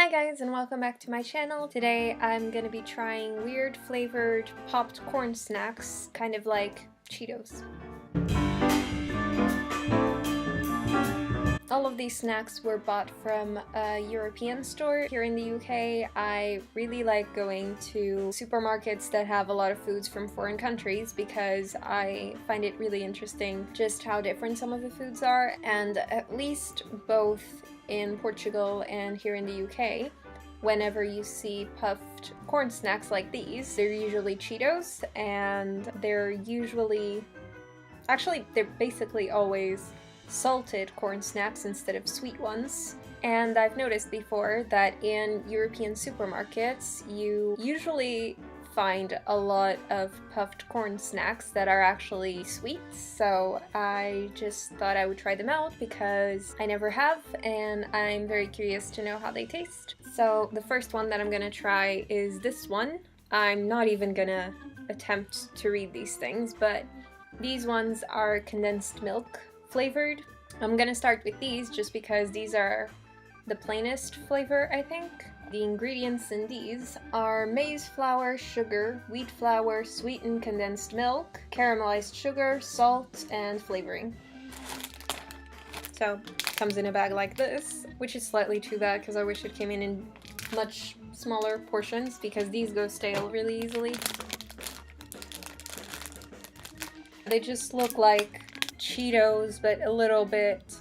Hi guys and welcome back to my channel. Today I'm gonna be trying weird flavored popped corn snacks, kind of like Cheetos. All of these snacks were bought from a European store here in the UK. I really like going to supermarkets that have a lot of foods from foreign countries because I find it really interesting just how different some of the foods are, and at least both in Portugal and here in the UK, whenever you see puffed corn snacks like these, they're usually Cheetos, and they're basically always salted corn snacks instead of sweet ones. And I've noticed before that in European supermarkets you usually find a lot of puffed corn snacks that are actually sweet, so I just thought I would try them out because I never have and I'm very curious to know how they taste. So the first one that I'm gonna try is this one. I'm not even gonna attempt to read these things, but these ones are condensed milk flavored. I'm gonna start with these just because these are the plainest flavor, I think. The ingredients in these are maize flour, sugar, wheat flour, sweetened condensed milk, caramelized sugar, salt, and flavoring. So, comes in a bag like this, which is slightly too bad because I wish it came in much smaller portions because these go stale really easily. They just look like Cheetos, but a little bit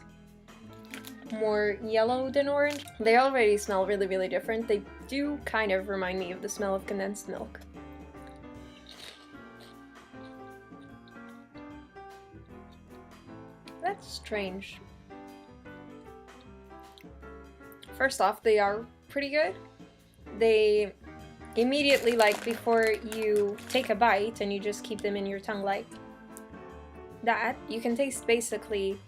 more yellow than orange. They already smell really, really different. They do kind of remind me of the smell of condensed milk. That's strange. First off, they are pretty good. They immediately, like before you take a bite and you just keep them in your tongue like that, you can taste basically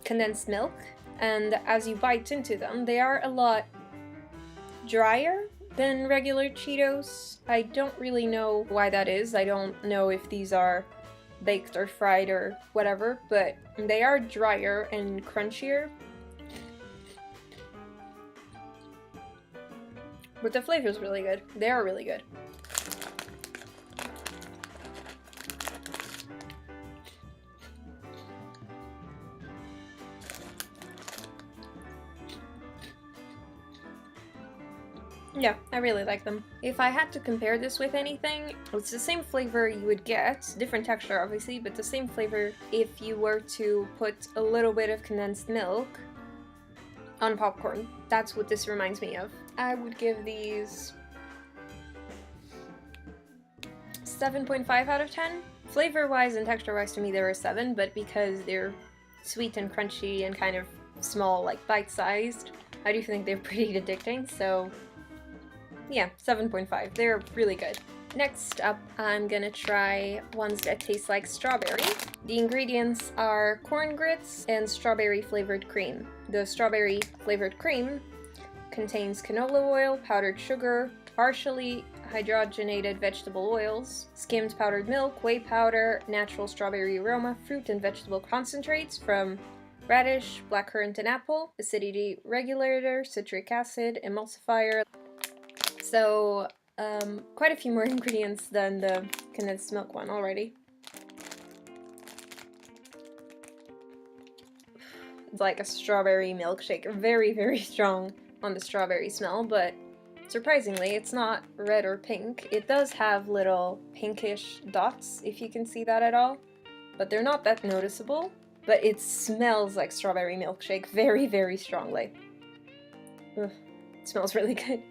condensed milk, and as you bite into them, they are a lot drier than regular Cheetos. I don't really know why that is. I don't know if these are baked or fried or whatever, but they are drier and crunchier. But the flavor is really good. They are really good. Yeah, I really like them. If I had to compare this with anything, it's the same flavor you would get, different texture obviously, but the same flavor if you were to put a little bit of condensed milk on popcorn. That's what this reminds me of. I would give these 7.5 out of 10. Flavor-wise and texture-wise, to me they're a 7, but because they're sweet and crunchy and kind of small, like bite-sized, I do think they're pretty addicting, so yeah, 7.5. They're really good. Next up, I'm gonna try ones that taste like strawberry. The ingredients are corn grits and strawberry flavored cream. The strawberry flavored cream contains canola oil, powdered sugar, partially hydrogenated vegetable oils, skimmed powdered milk, whey powder, natural strawberry aroma, fruit and vegetable concentrates from radish, blackcurrant and apple, acidity regulator, citric acid, emulsifier. So, quite a few more ingredients than the condensed milk one already. It's like a strawberry milkshake, very, very strong on the strawberry smell, but surprisingly it's not red or pink. It does have little pinkish dots, if you can see that at all, but they're not that noticeable, but it smells like strawberry milkshake very, very strongly. Ugh, it smells really good.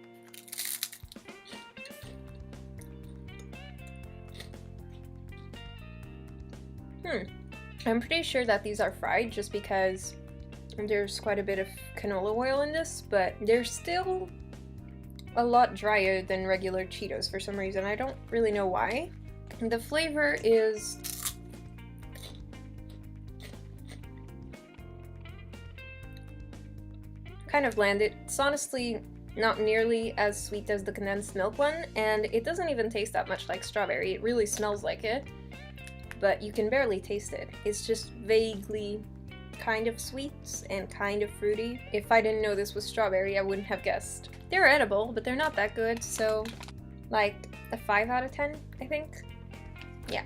I'm pretty sure that these are fried just because there's quite a bit of canola oil in this, but they're still a lot drier than regular Cheetos for some reason. I don't really know why. The flavor is kind of bland. It's honestly not nearly as sweet as the condensed milk one, and it doesn't even taste that much like strawberry. It really smells like it, but you can barely taste it. It's just vaguely kind of sweet and kind of fruity. If I didn't know this was strawberry, I wouldn't have guessed. They're edible, but they're not that good, so like a 5 out of 10, I think. Yeah.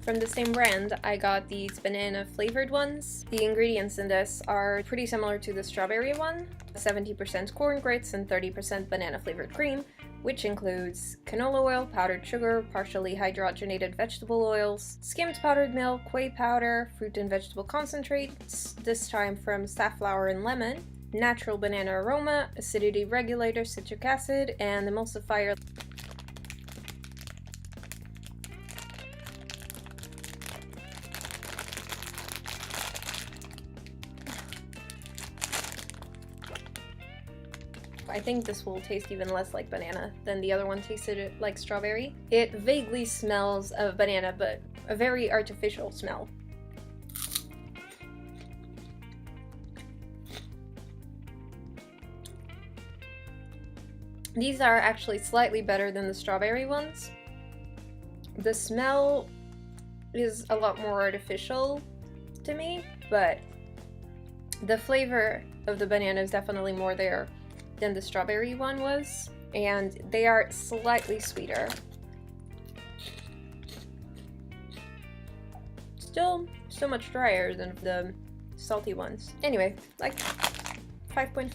From the same brand, I got these banana flavored ones. The ingredients in this are pretty similar to the strawberry one. 70% corn grits and 30% banana flavored cream, which includes canola oil, powdered sugar, partially hydrogenated vegetable oils, skimmed powdered milk, whey powder, fruit and vegetable concentrates, this time from safflower and lemon, natural banana aroma, acidity regulator, citric acid, and emulsifier. I think this will taste even less like banana than the other one tasted like strawberry. It vaguely smells of banana, but a very artificial smell. These are actually slightly better than the strawberry ones. The smell is a lot more artificial to me, but the flavor of the banana is definitely more there than the strawberry one was, and they are slightly sweeter. Still so much drier than the salty ones. Anyway, like 5.5,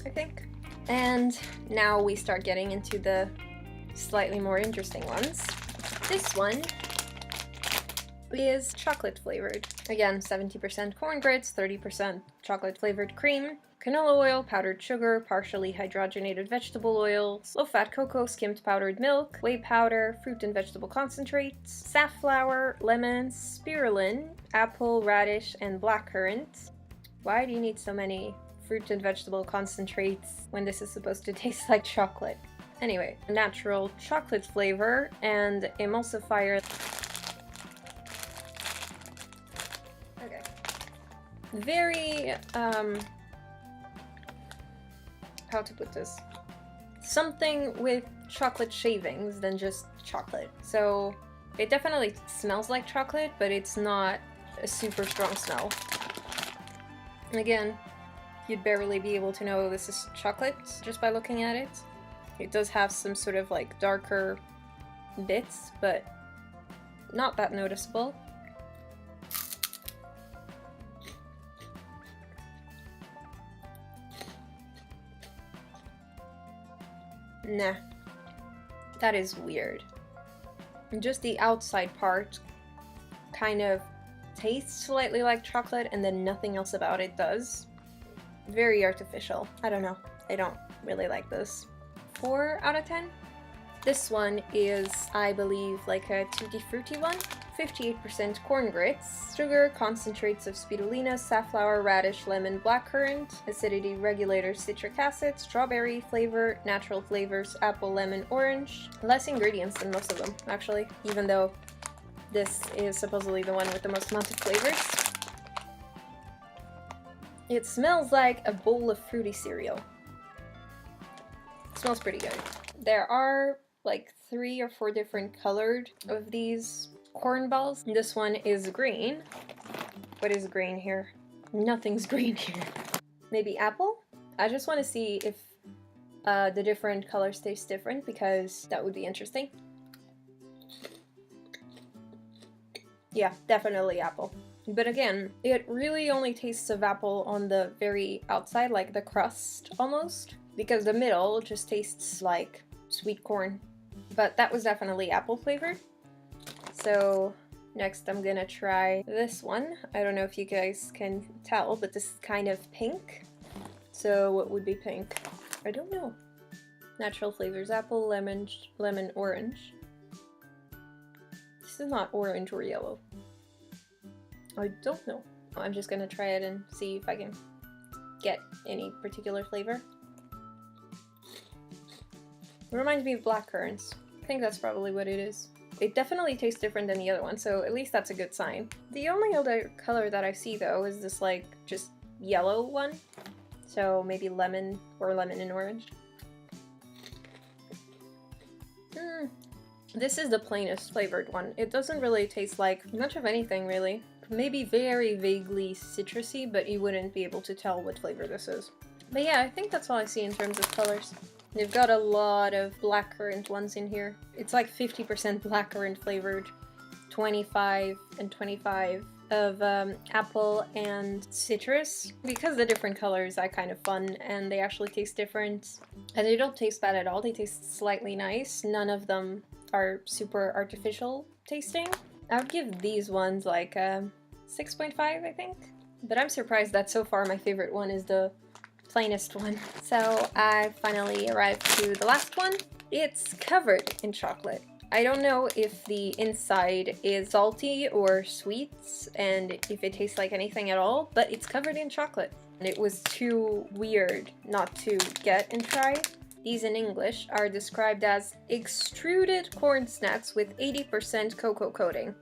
I think. And now we start getting into the slightly more interesting ones. This one is chocolate flavored. Again, 70% corn grits, 30% chocolate flavored cream, canola oil, powdered sugar, partially hydrogenated vegetable oils, low-fat cocoa, skimmed powdered milk, whey powder, fruit and vegetable concentrates, safflower, lemon, spirulina, apple, radish, and blackcurrant. Why do you need so many fruit and vegetable concentrates when this is supposed to taste like chocolate? Anyway, natural chocolate flavor and emulsifier. Okay. Very, how to put this? Something with chocolate shavings than just chocolate. So it definitely smells like chocolate, but it's not a super strong smell. And again, you'd barely be able to know this is chocolate just by looking at it. It does have some sort of like darker bits, but not that noticeable. Nah, that is weird. Just the outside part kind of tastes slightly like chocolate, and then nothing else about it does. Very artificial. I don't know. I don't really like this. 4 out of 10? This one is, I believe, like a tutti frutti one. 58% corn grits, sugar, concentrates of spirulina, safflower, radish, lemon, blackcurrant, acidity regulator, citric acid, strawberry flavor, natural flavors, apple, lemon, orange. Less ingredients than most of them, actually, even though this is supposedly the one with the most amount of flavors. It smells like a bowl of fruity cereal. It smells pretty good. There are like 3 or 4 different colored of these corn balls. This one is green. What is green here? Nothing's green here. Maybe apple? I just want to see if the different colors taste different, because that would be interesting. Yeah, definitely apple. But again, it really only tastes of apple on the very outside, like the crust almost, because the middle just tastes like sweet corn. But that was definitely apple flavored. So next I'm gonna try this one. I don't know if you guys can tell, but this is kind of pink. So what would be pink? I don't know. Natural flavors: apple, lemon, orange. This is not orange or yellow. I don't know. I'm just gonna try it and see if I can get any particular flavor. It reminds me of blackcurrants. I think that's probably what it is. It definitely tastes different than the other one, so at least that's a good sign. The only other color that I see though is this like just yellow one. So maybe lemon or lemon and orange. This is the plainest flavored one. It doesn't really taste like much of anything really. maybe very vaguely citrusy, but you wouldn't be able to tell what flavor this is. But yeah, I think that's all I see in terms of colors. They've got a lot of blackcurrant ones in here. It's like 50% blackcurrant flavored, 25 and 25 of apple and citrus. Because the different colors are kind of fun and they actually taste different. And they don't taste bad at all, they taste slightly nice. None of them are super artificial tasting. I would give these ones like a 6.5, I think. But I'm surprised that so far my favorite one is the plainest one. So I finally arrived to the last one. It's covered in chocolate. I don't know if the inside is salty or sweet and if it tastes like anything at all, but it's covered in chocolate. And it was too weird not to get and try. These in English are described as extruded corn snacks with 80% cocoa coating.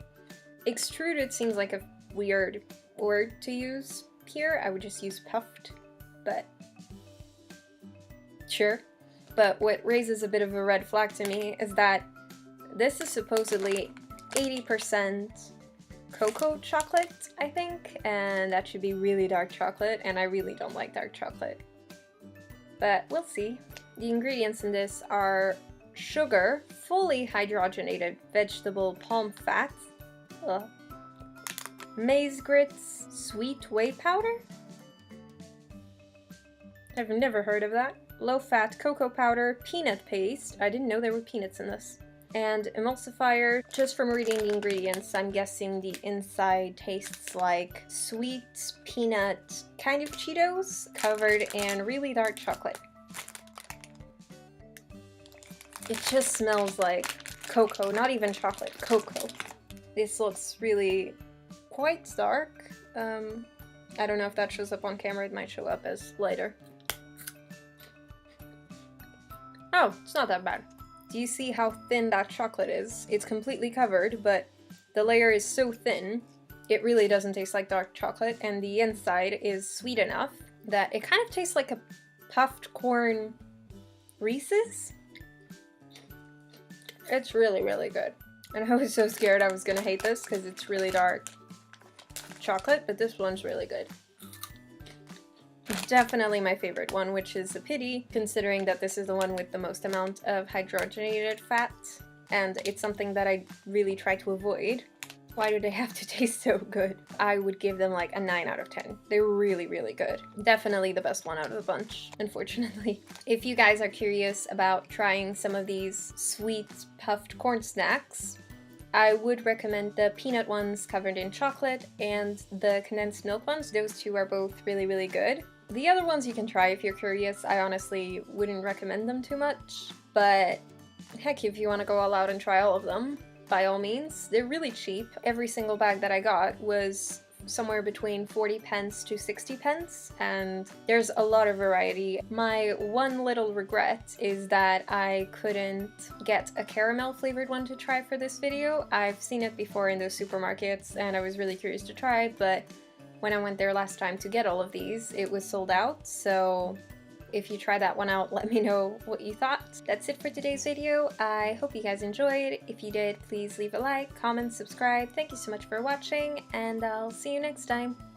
Extruded seems like a weird word to use here. I would just use puffed, but sure. But what raises a bit of a red flag to me is that this is supposedly 80% cocoa chocolate, I think, and that should be really dark chocolate, and I really don't like dark chocolate. But we'll see. The ingredients in this are sugar, fully hydrogenated vegetable palm fat, maize grits, sweet whey powder? I've never heard of that. Low-fat cocoa powder, peanut paste, I didn't know there were peanuts in this, and emulsifier. Just from reading the ingredients, I'm guessing the inside tastes like sweet peanut kind of Cheetos covered in really dark chocolate. It just smells like cocoa, not even chocolate, cocoa. This looks really quite dark. I don't know if that shows up on camera, it might show up as lighter. Oh, it's not that bad. Do you see how thin that chocolate is? It's completely covered, but the layer is so thin, it really doesn't taste like dark chocolate, and the inside is sweet enough that it kind of tastes like a puffed corn Reese's. It's really, really good. And I was so scared I was gonna hate this because it's really dark chocolate, but this one's really good. Definitely my favorite one, which is a pity considering that this is the one with the most amount of hydrogenated fat, and it's something that I really try to avoid. Why do they have to taste so good? I would give them like a 9 out of 10. They're really, really good. Definitely the best one out of the bunch, unfortunately. If you guys are curious about trying some of these sweet puffed corn snacks, I would recommend the peanut ones covered in chocolate and the condensed milk ones. Those two are both really, really good. The other ones you can try if you're curious. I honestly wouldn't recommend them too much, but heck, if you want to go all out and try all of them, by all means. They're really cheap. Every single bag that I got was somewhere between 40 pence to 60 pence, and there's a lot of variety. My one little regret is that I couldn't get a caramel flavored one to try for this video. I've seen it before in those supermarkets and I was really curious to try, but when I went there last time to get all of these, it was sold out, so if you try that one out, let me know what you thought. That's it for today's video. I hope you guys enjoyed. If you did, please leave a like, comment, subscribe. Thank you so much for watching, and I'll see you next time.